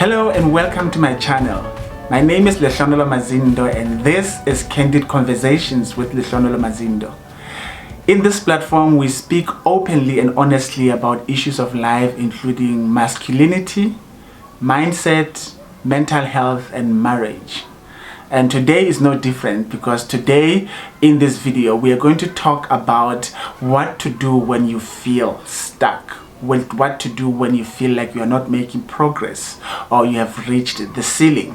Hello and welcome to my channel. My name is Mazindo and this is Candid Conversations with Mazindo. In this platform, we speak openly and honestly about issues of life including masculinity, mindset, mental health and marriage. And today is no different because today in this video we are going to talk about what to do when you feel stuck. What to do when you feel like you are not making progress or you have reached the ceiling.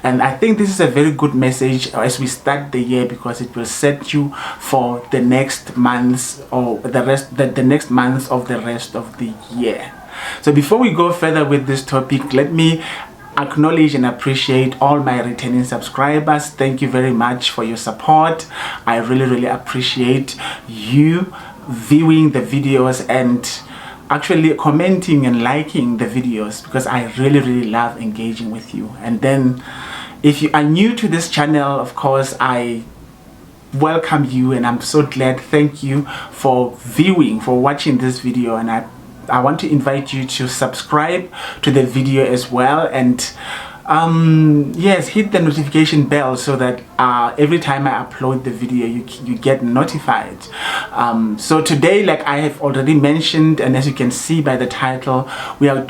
And I think this is a very good message as we start the year because it will set you for the next months or the next months of the rest of the year. So before we go further with this topic, let me acknowledge and appreciate all my returning subscribers. Thank you very much for your support. I really appreciate you viewing the videos and actually commenting and liking the videos because I really love engaging with you. And then if you are new to this channel, of course I welcome you and I'm so glad. Thank you for viewing, for watching this video, and I want to invite you to subscribe to the video as well, and yes, hit the notification bell so that every time I upload the video you get notified. So today, like I have already mentioned, and as you can see by the title, we are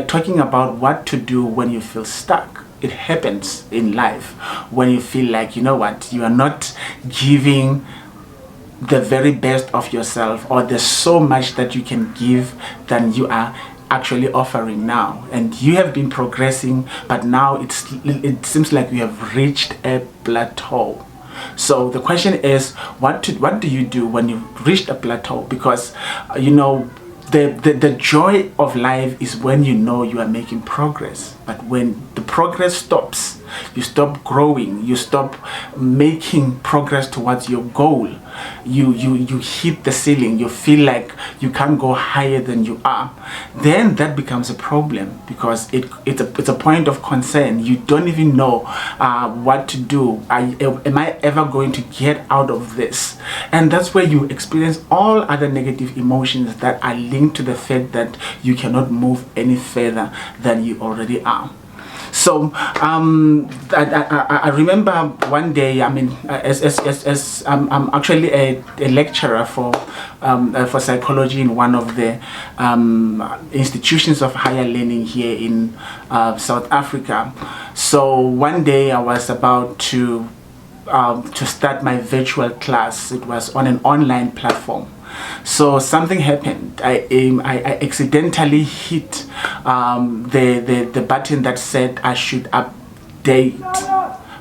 talking about what to do when you feel stuck. It happens in life when you feel like, you know what, you are not giving the very best of yourself, or there's so much that you can give than you are actually offering now, and you have been progressing, but now it seems like you have reached a plateau. So the question is, what do you do when you've reached a plateau? Because you know, the joy of life is when you know you are making progress, but when the progress stops, you stop growing, you stop making progress towards your goal, you hit the ceiling, you feel like you can't go higher than you are, then that becomes a problem because it's a point of concern. You don't even know what to do. Am I ever going to get out of this? And that's where you experience all other negative emotions that are linked to the fact that you cannot move any further than you already are. So I remember one day, I mean, as I'm actually a lecturer for psychology in one of the institutions of higher learning here in South Africa. So one day I was about to start my virtual class. It was on an online platform. So something happened. I accidentally hit the button that said I should update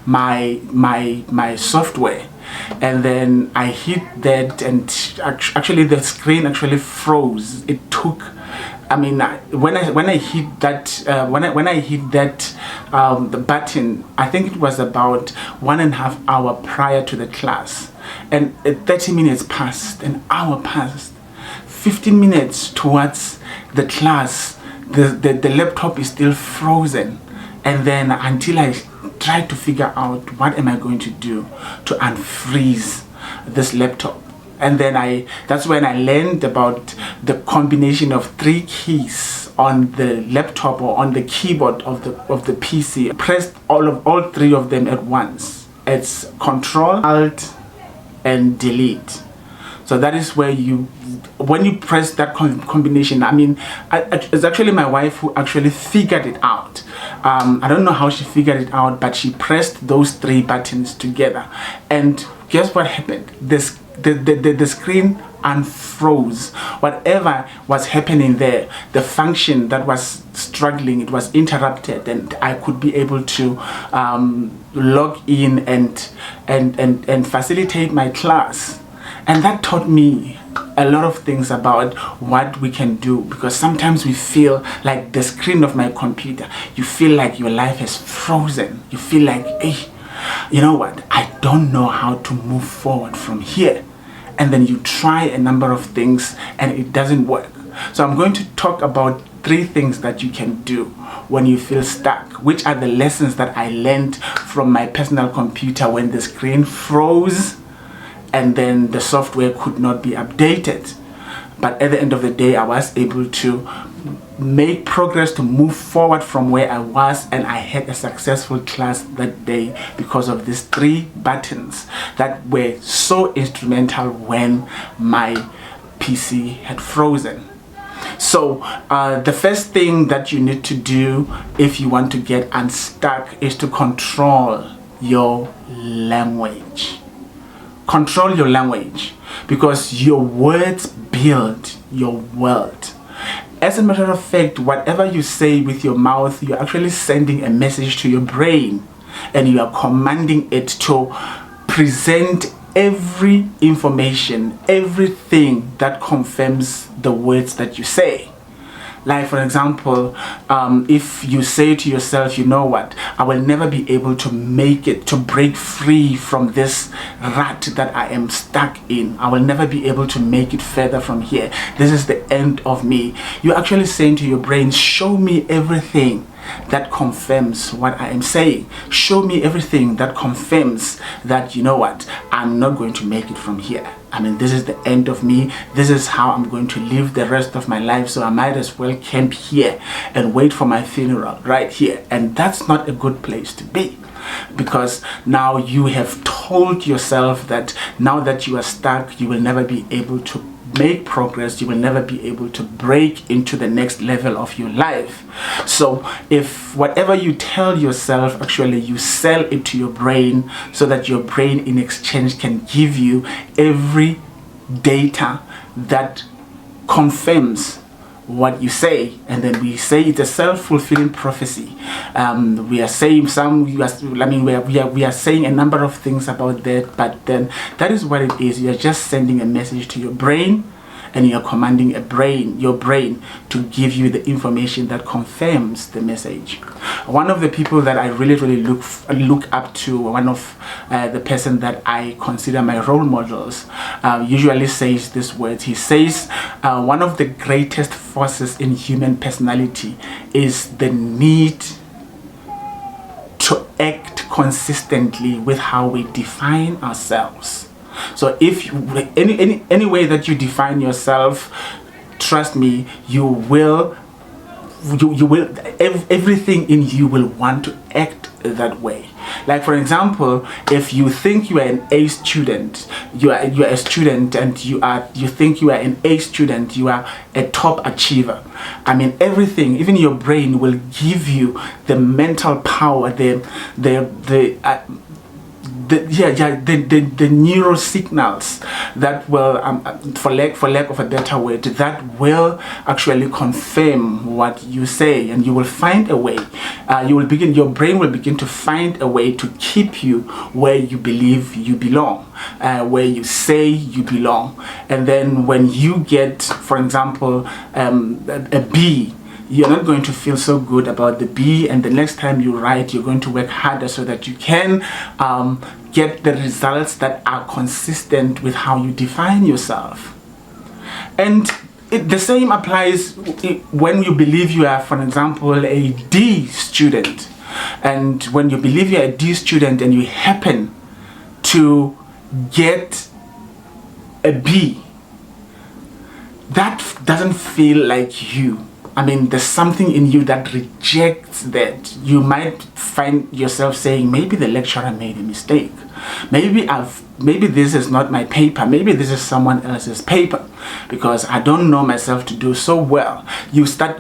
my software, and then I hit that, and actually the screen actually froze. It took, I mean, when I hit that the button, I think it was about 1.5 hours prior to the class, and 30 minutes passed, an hour passed, 15 minutes towards the class, the laptop is still frozen. And then until I tried to figure out what am I going to do to unfreeze this laptop. And then that's when I learned about the combination of 3 keys on the laptop or on the keyboard of the PC. I pressed all 3 of them at once. It's Control, Alt and Delete. So that is where when you press that combination, I mean, it's actually my wife who actually figured it out. I don't know how she figured it out, but she pressed those 3 buttons together, and guess what happened? The screen unfroze. Whatever was happening there, the function that was struggling, it was interrupted, and I could be able to log in and facilitate my class. And that taught me a lot of things about what we can do, because sometimes we feel like the screen of my computer, you feel like your life is frozen. You feel like, hey, you know what, I don't know how to move forward from here. And then you try a number of things and it doesn't work. So I'm going to talk about 3 things that you can do when you feel stuck, which are the lessons that I learned from my personal computer when the screen froze and then the software could not be updated. But at the end of the day, I was able to make progress, to move forward from where I was, and I had a successful class that day because of these 3 buttons that were so instrumental when my PC had frozen. So the first thing that you need to do if you want to get unstuck is to control your language. Control your language, because your words build your world. As a matter of fact, whatever you say with your mouth, you're actually sending a message to your brain, and you are commanding it to present every information, everything that confirms the words that you say. Like, for example, if you say to yourself, you know what, I will never be able to make it, to break free from this rut that I am stuck in. I will never be able to make it further from here. This is the end of me. You're actually saying to your brain, show me everything that confirms what I am saying. Show me everything that confirms that, you know what, I'm not going to make it from here. I mean, this is the end of me. This is how I'm going to live the rest of my life. So I might as well camp here and wait for my funeral right here. And that's not a good place to be, because now you have told yourself that now that you are stuck, you will never be able to make progress, you will never be able to break into the next level of your life. So if whatever you tell yourself, actually you sell it to your brain, so that your brain in exchange can give you every data that confirms what you say. And then we say it's a self-fulfilling prophecy. We are saying we are saying a number of things about that, but then that is what it is. You are just sending a message to your brain, and you're commanding your brain to give you the information that confirms the message. One of the people that I really look up to, one of the person that I consider my role models, usually says these words. He says, one of the greatest forces in human personality is the need to act consistently with how we define ourselves. So if any way that you define yourself, trust me, you will everything in you will want to act that way. Like, for example, if you think you are an A student, you are a student, and you think you are an A student, you are a top achiever. I mean, everything, even your brain will give you the mental power, the neural signals that will, for lack of a better word, that will actually confirm what you say, and you will find a way. Your brain will begin to find a way to keep you where you believe you belong, where you say you belong. And then when you get, for example, a B, you're not going to feel so good about the B, and the next time you write, you're going to work harder so that you can get the results that are consistent with how you define yourself. And the same applies when you believe you are, for example, a D student. And when you believe you're a D student and you happen to get a B, that doesn't feel like you. I mean, there's something in you that rejects that. You might find yourself saying, maybe the lecturer made a mistake. Maybe this is not my paper. Maybe this is someone else's paper, because I don't know myself to do so well. You feel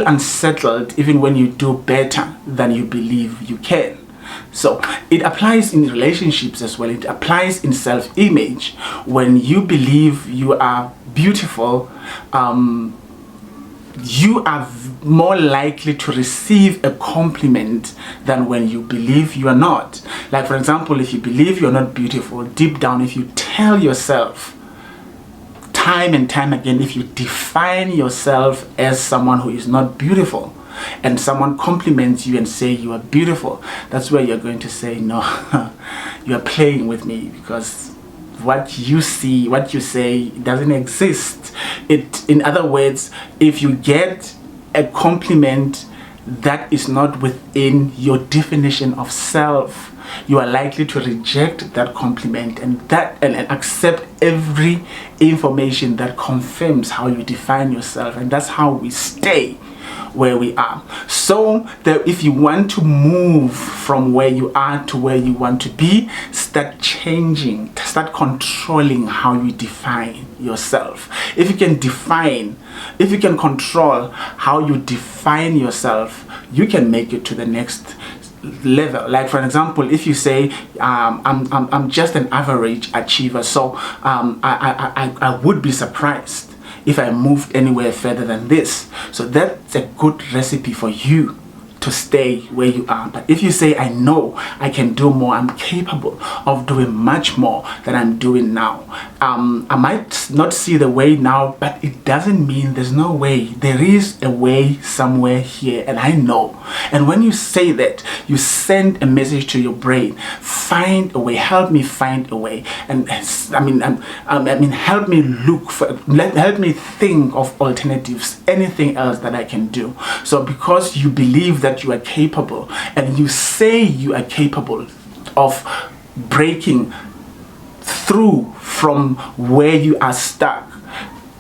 unsettled even when you do better than you believe you can. So it applies in relationships as well. It applies in self-image. When you believe you are beautiful, you are more likely to receive a compliment than when you believe you are not. Like, for example, if you believe you're not beautiful, deep down, if you tell yourself time and time again, if you define yourself as someone who is not beautiful, and someone compliments you and say you are beautiful, that's where you're going to say, no, you are playing with me, because what you see, what you say doesn't exist. In other words, if you get a compliment that is not within your definition of self, you are likely to reject that compliment and accept every information that confirms how you define yourself. And that's how we stay where we are. So that if you want to move from where you are to where you want to be, start changing, start controlling how you define yourself. If you can control how you define yourself, you can make it to the next level. Like for example, if you say I'm just an average achiever, so I would be surprised if I moved anywhere further than this. So that's a good recipe for you to stay where you are. But if you say, I know I can do more, I'm capable of doing much more than I'm doing now. I might not see the way now, but it doesn't mean there's no way. There is a way somewhere here, and I know. And when you say that, you send a message to your brain, find a way, help me find a way. And help me help me think of alternatives, anything else that I can do. So because you believe that you are capable, and you say you are capable of breaking through from where you are stuck,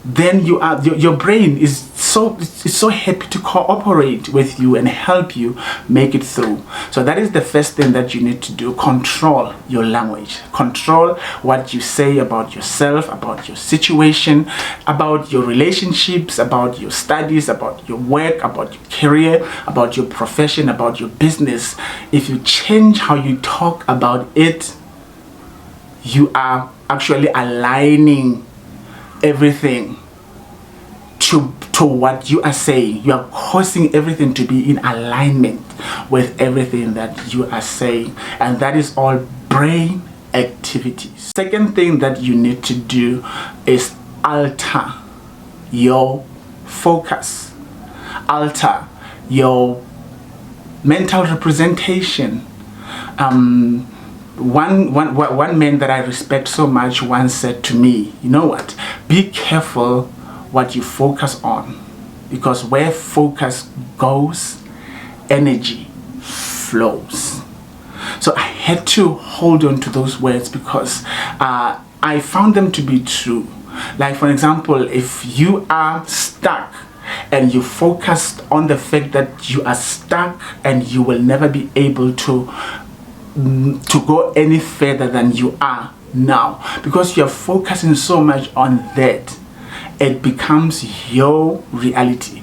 then your brain is so happy to cooperate with you and help you make it through. So that is the first thing that you need to do. Control your language. Control what you say about yourself, about your situation, about your relationships, about your studies, about your work, about your career, about your profession, about your business. If you change how you talk about it, you are actually aligning everything to what you are saying. You are causing everything to be in alignment with everything that you are saying, and that is all brain activities. Second thing that you need to do is alter your focus, alter your mental representation. One man that I respect so much once said to me, you know what, be careful what you focus on, because where focus goes, energy flows. So I had to hold on to those words because I found them to be true. Like for example, if you are stuck and you focused on the fact that you are stuck and you will never be able to go any further than you are now, because you are focusing so much on that, it becomes your reality.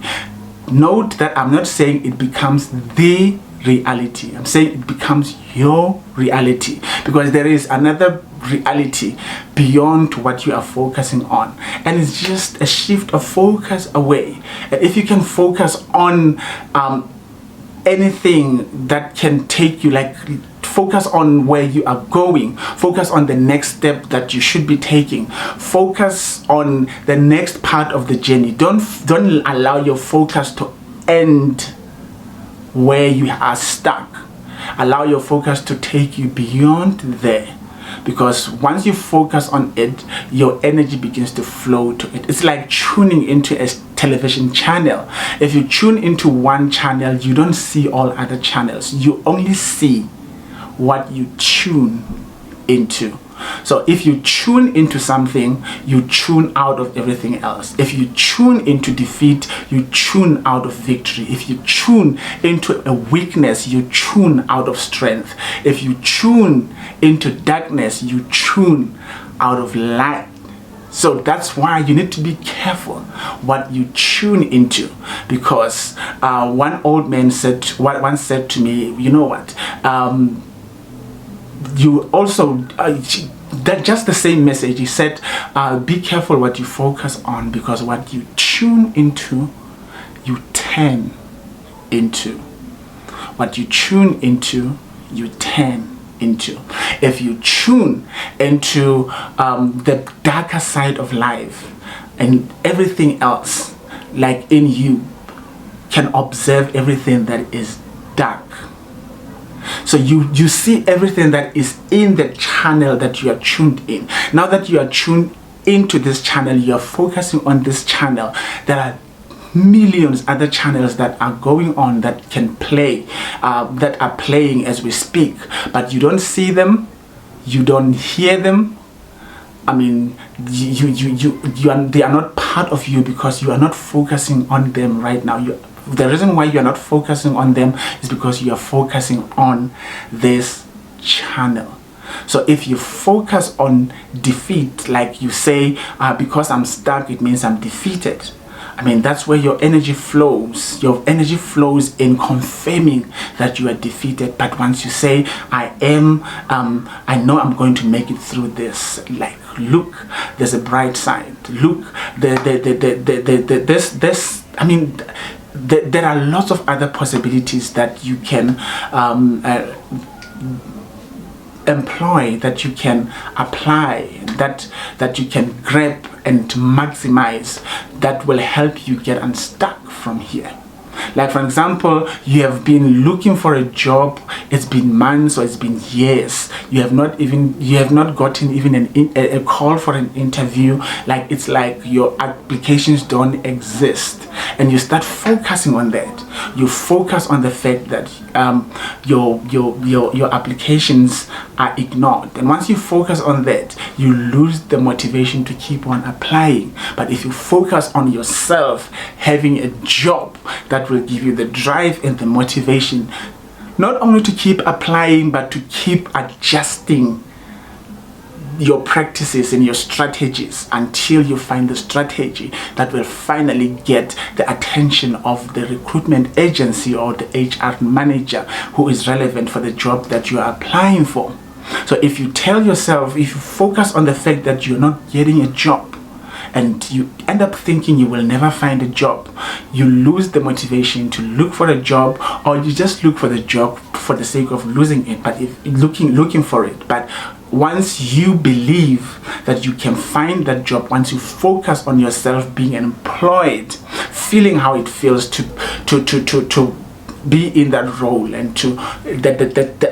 Note that I'm not saying it becomes the reality. I'm saying it becomes your reality, because there is another reality beyond what you are focusing on, and it's just a shift of focus away. And if you can focus on anything that can take you, like focus on where you are going, focus on the next step that you should be taking, focus on the next part of the journey. Don't allow your focus to end where you are stuck. Allow your focus to take you beyond there, because once you focus on it, your energy begins to flow to it. It's like tuning into a television channel. If you tune into one channel, you don't see all other channels. You only see what you tune into. So if you tune into something, you tune out of everything else. If you tune into defeat, you tune out of victory. If you tune into a weakness, you tune out of strength. If you tune into darkness, you tune out of light. So that's why you need to be careful what you tune into, because one old man once said to me, you know what, you also that just the same message. He said, be careful what you focus on, because what you tune into, you turn into. What you tune into, you turn into. If you tune into the darker side of life, and everything else, like in you, can observe everything that is dark. So you see everything that is in the channel that you are tuned in. Now that you are tuned into this channel, you are focusing on this channel, there are millions other channels that are going on that can play, that are playing as we speak, but you don't see them, you don't hear them. I mean, they are not part of you because you are not focusing on them right now. The reason why you are not focusing on them is because you are focusing on this channel. So if you focus on defeat, like you say, because I'm stuck, it means I'm defeated. I mean, that's where your energy flows. Your energy flows in confirming that you are defeated. But once you say, I know I'm going to make it through this. Like, look, there's a bright side. Look, there are lots of other possibilities that you can employ, that you can apply, that you can grab and maximize, that will help you get unstuck from here. Like, for example, you have been looking for a job, it's been months or it's been years, you have not gotten even a call for an interview. Like, it's like your applications don't exist, and you start focusing on that. You focus on the fact that your applications are ignored, and once you focus on that, you lose the motivation to keep on applying. But if you focus on yourself having a job, that will give you the drive and the motivation not only to keep applying, but to keep adjusting your practices and your strategies until you find the strategy that will finally get the attention of the recruitment agency or the HR manager who is relevant for the job that you are applying for. So if you tell yourself, if you focus on the fact that you're not getting a job, and you end up thinking you will never find a job, you lose the motivation to look for a job, or you just look for the job for the sake of losing it, but if looking for it. But once you believe that you can find that job, once you focus on yourself being employed, feeling how it feels to be in that role, and to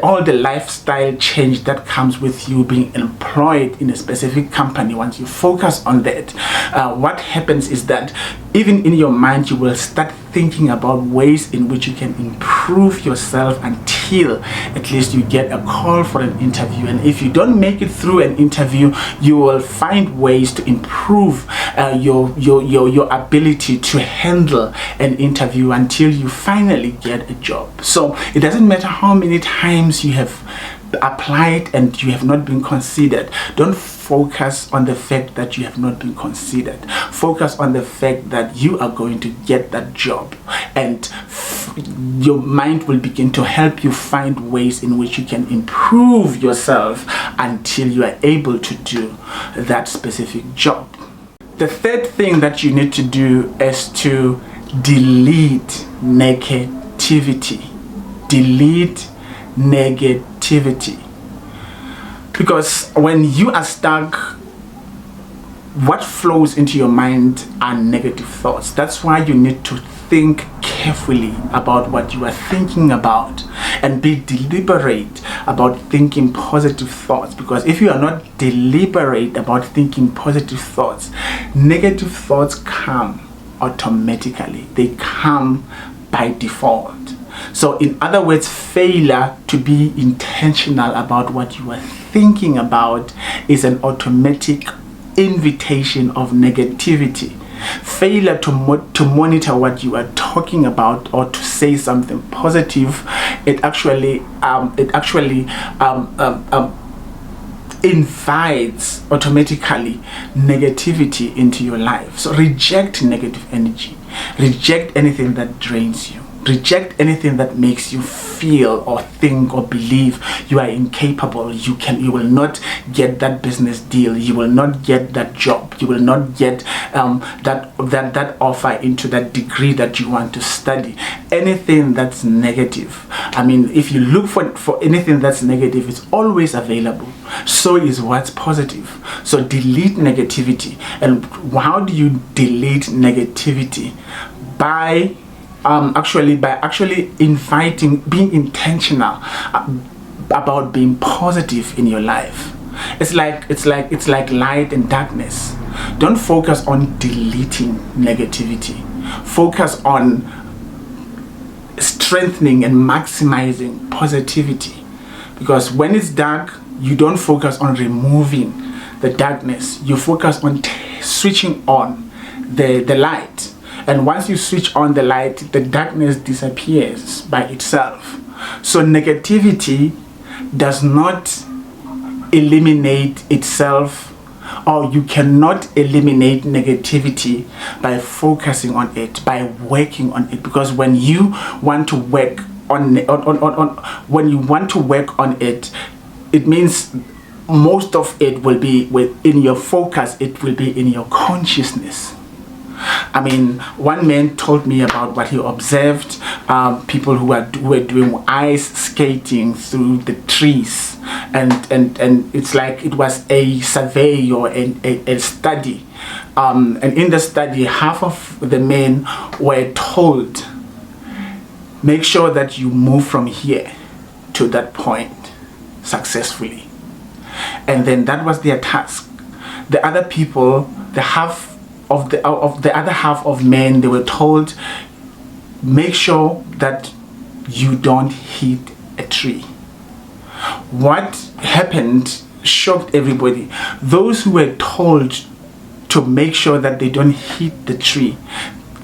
all the lifestyle change that comes with you being employed in a specific company, once you focus on that, what happens is that even in your mind you will start thinking about ways in which you can improve yourself until at least you get a call for an interview. And if you don't make it through an interview, you will find ways to improve your ability to handle an interview until you finally get a job. So it doesn't matter how many times you have applied and you have not been considered. Don't focus on the fact that you have not been considered. Focus on the fact that you are going to get that job, and your mind will begin to help you find ways in which you can improve yourself until you are able to do that specific job. The third thing that you need to do is to delete negativity. Delete negativity. Because when you are stuck, what flows into your mind are negative thoughts. That's why you need to think carefully about what you are thinking about, and be deliberate about thinking positive thoughts. Because if you are not deliberate about thinking positive thoughts, negative thoughts come automatically. They come by default. So in other words, failure to be intentional about what you are thinking about is an automatic invitation of negativity. Failure to monitor what you are talking about or to say something positive, it actually invites automatically negativity into your life. So reject negative energy. Reject anything that drains you. Reject anything that makes you feel or think or believe you are incapable. You will not get that business deal. You will not get that job. You will not get that offer into that degree that you want to study. Anything that's negative. I mean, if you look for anything that's negative, it's always available. So is what's positive. So delete negativity. And how do you delete negativity? By actually inviting, being intentional about being positive in your life. It's like light and darkness. Don't focus on deleting negativity. Focus on strengthening and maximizing positivity. Because when it's dark, you don't focus on removing the darkness. You focus on switching on the light. And once you switch on the light, the darkness disappears by itself. So negativity does not eliminate itself, or you cannot eliminate negativity by focusing on it, by working on it. Because when you want to work on it, it means most of it will be within your focus. It will be in your consciousness. I mean, one man told me about what he observed, people who were doing ice skating through the trees, and it's like it was a survey or a study, and in the study, half of the men were told, make sure that you move from here to that point successfully, and then that was their task. The other people, the other half of men, they were told, make sure that you don't hit a tree. What happened shocked everybody. Those who were told to make sure that they don't hit the tree,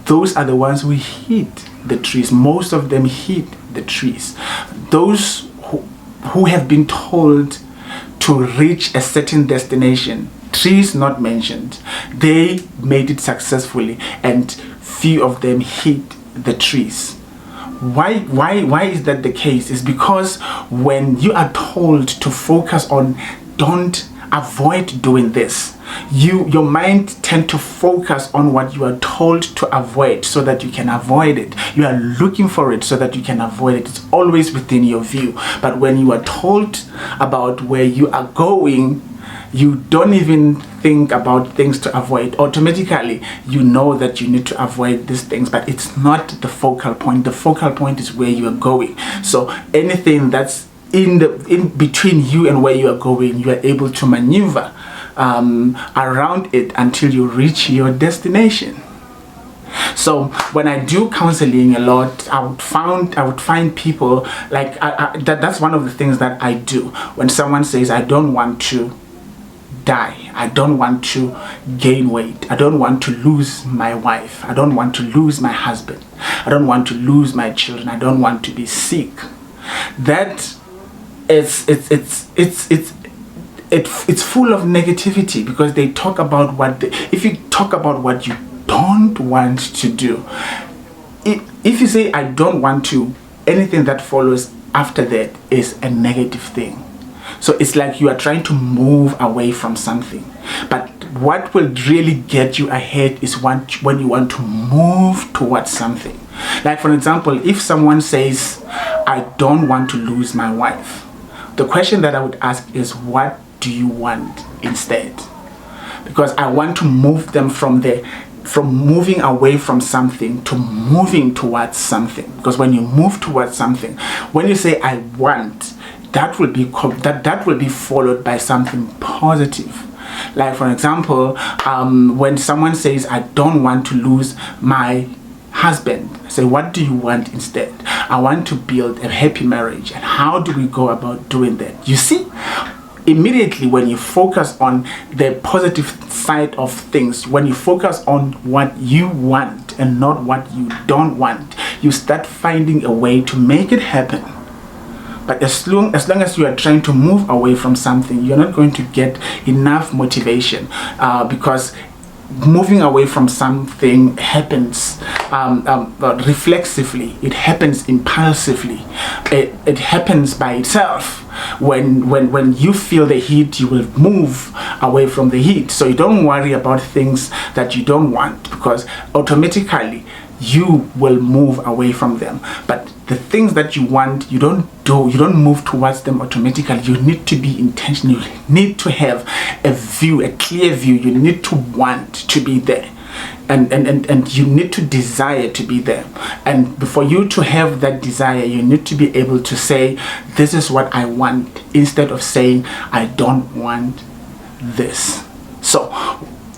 those are the ones who hit the trees. Most of them hit the trees. Those who have been told to reach a certain destination, trees not mentioned, they made it successfully, and few of them hit the trees. Why is that the case? Is because when you are told to focus on, don't avoid doing this, your mind tend to focus on what you are told to avoid so that you can avoid it. You are looking for it so that you can avoid it. It's always within your view. But when you are told about where you are going, you don't even think about things to avoid. Automatically, you know that you need to avoid these things, but it's not the focal point. The focal point is where you are going. So anything that's in between you and where you are going, you are able to maneuver around it until you reach your destination. So when I do counseling a lot, I would find people like that's one of the things that I do. When someone says, I don't want to die, I don't want to gain weight, I don't want to lose my wife, I don't want to lose my husband, I don't want to lose my children, I don't want to be sick. That it's full of negativity, because they talk about if you talk about what you don't want to do, if you say I don't want to, anything that follows after that is a negative thing. So it's like you are trying to move away from something. But what will really get you ahead is when you want to move towards something. Like, for example, if someone says, I don't want to lose my wife, the question that I would ask is, what do you want instead? Because I want to move them from moving away from something to moving towards something. Because when you move towards something, when you say I want, that will be followed by something positive. Like, for example, when someone says I don't want to lose my husband, I say, what do you want instead? I want to build a happy marriage. And how do we go about doing that? You see, immediately when you focus on the positive side of things, when you focus on what you want and not what you don't want, you start finding a way to make it happen. But as long as you are trying to move away from something, you're not going to get enough motivation, because moving away from something happens reflexively. It happens impulsively. It happens by itself. When you feel the heat, you will move away from the heat. So you don't worry about things that you don't want, because automatically you will move away from them. But the things that you want, you don't move towards them automatically. You need to be intentional. You need to have a view, a clear view. You need to want to be there, and you need to desire to be there. And for you to have that desire, you need to be able to say, this is what I want, instead of saying I don't want this. So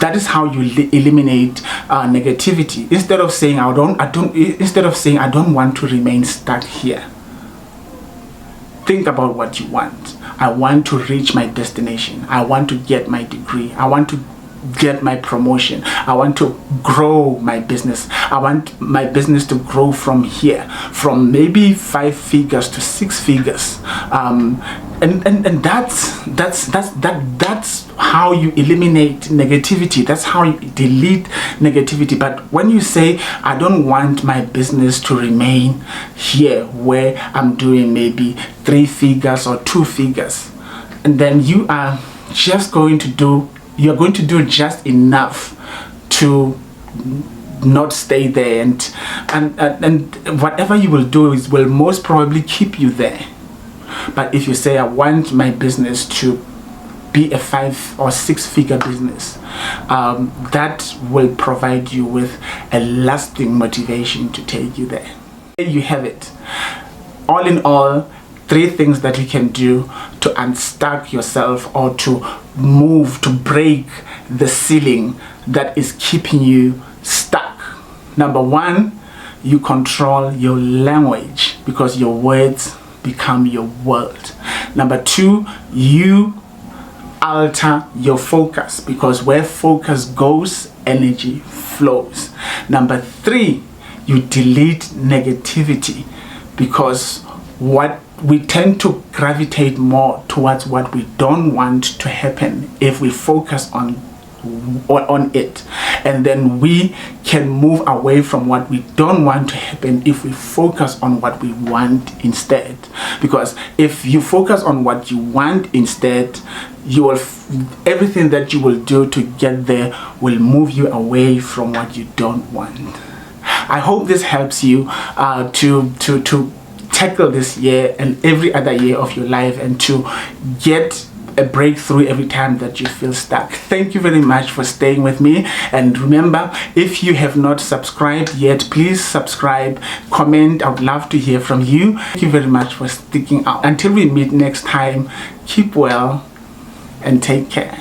that is how you eliminate negativity. Instead of saying I don't want to remain stuck here, think about what you want. I want to reach my destination. I want to get my degree. I want to get my promotion. I want to grow my business. I want my business to grow from here, from maybe 5 figures to 6 figures. And that's how you eliminate negativity. That's how you delete negativity. But when you say I don't want my business to remain here where I'm doing maybe 3 figures or 2 figures, and then you are just going to do just enough to not stay there, and whatever you will do will most probably keep you there. But if you say I want my business to be a 5 or 6 figure business, that will provide you with a lasting motivation to take you there. There you have it. All in all, 3 things that you can do to unstuck yourself, or to move, to break the ceiling that is keeping you stuck. Number 1, you control your language, because your words become your world. Number 2, you alter your focus, because where focus goes, energy flows. Number 3, you delete negativity, because we tend to gravitate more towards what we don't want to happen if we focus on it, and then we can move away from what we don't want to happen if we focus on what we want instead. Because if you focus on what you want instead, everything that you will do to get there will move you away from what you don't want. I hope this helps you to tackle this year and every other year of your life, and to get a breakthrough every time that you feel stuck. Thank you very much for staying with me, and remember, if you have not subscribed yet, please subscribe, comment. I would love to hear from you. Thank you very much for sticking out. Until we meet next time, keep well and take care.